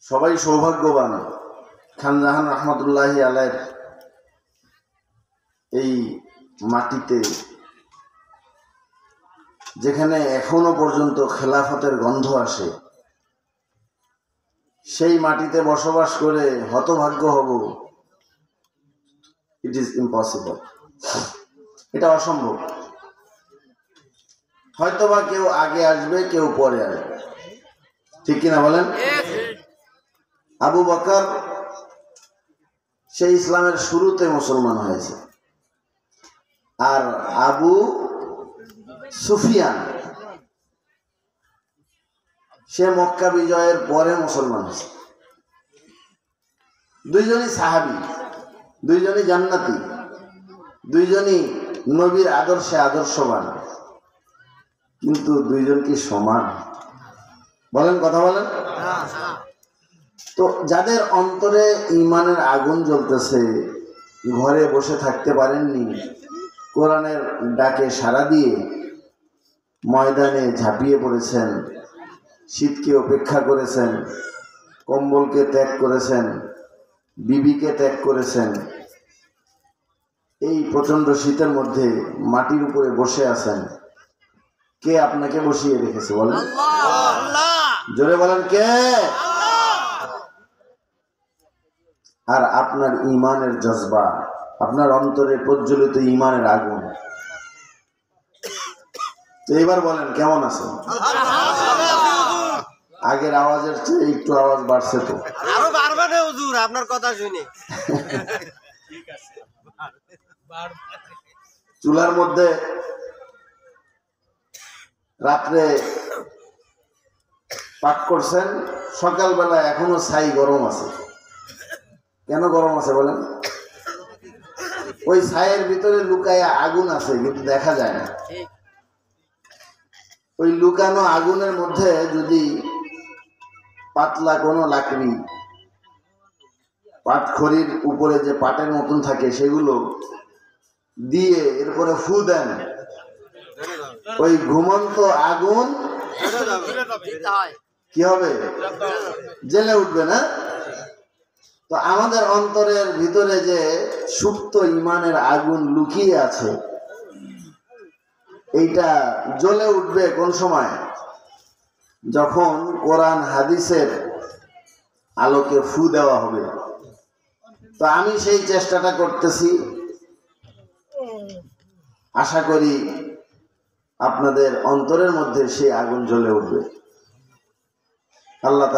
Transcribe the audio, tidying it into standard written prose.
সবাই সৌভাগ্যবান খান জাহান রহমতুল্লাহি আলাইহির এই মাটিতে, যেখানে এখনো পর্যন্ত খেলাফতের গন্ধ আসে, সেই মাটিতে বসবাস করে হতভাগ্য হব, ইট ইজ ইম্পসিবল। এটা অসম্ভব। হয়তোবা কেউ আগে আসবে, কেউ পরে আসবে, ঠিক কিনা বলেন? আবু বকর সে ইসলামের শুরুতে মুসলমান হয়েছে, আর আবু সুফিয়ান সে মক্কা বিজয়ের পরে মুসলমান হয়েছে। দুইজনই সাহাবী, দুইজনই জান্নাতি, দুইজনই নবীর আদর্শে আদর্শবান, কিন্তু দুইজন কি সমান? বলেন, কথা বলেন। তো যাদের অন্তরে ঈমানের আগুন জ্বলতেছে, ঘরে বসে থাকতে পারেননি, কোরআনের ডাকে সাড়া দিয়ে ময়দানে ঝাঁপিয়ে পড়েছেন, শীতকে উপেক্ষা করেছেন, কম্বলকে ত্যাগ করেছেন, বিবিকে ত্যাগ করেছেন, এই প্রচন্ড শীতের মধ্যে মাটির উপরে বসে আছেন, কে আপনাকে বসিয়ে রেখেছে? বলেন, জোরে বলেন, কে? আর আপনার ঈমানের জজবা, আপনার অন্তরে প্রজ্বলিত ঈমানের আগুন। তো এবার বলেন কেমন আছেন? আগের আওয়াজের চেয়ে একটু আওয়াজ বাড়ছে তো? আরো বাড়বে না হুজুর আপনার কথা শুনে। চুলার মধ্যে রাত্রে পাক করছেন, সকালবেলা এখনো ছাই গরম আছে। কেন গরম আছে বলেন? ওই ছাইয়ের ভিতরে লুকায় আগুন আছে, কিন্তু দেখা যায় না। ওই লুকানো আগুনের মধ্যে যদি পাতলা কোনো লাকড়ি, পাটখড়ির উপরে যে পাটের মতন থাকে, সেগুলো দিয়ে এরপরে ফু দেন, ওই ঘুমন্ত আগুন কি হবে? জ্বলে উঠবে না? তো আমাদের অন্তরের ভিতরে যে সুপ্ত ঈমানের আগুন লুকিয়ে আছে, এইটা জ্বলে উঠবে কোন সময়? যখন কোরআন হাদিসের আলোকে ফু দেওয়া হবে। তো আমি সেই চেষ্টাটা করতেছি, আশা করি আপনাদের অন্তরের মধ্যে সেই আগুন জ্বলে উঠবে। আল্লাহ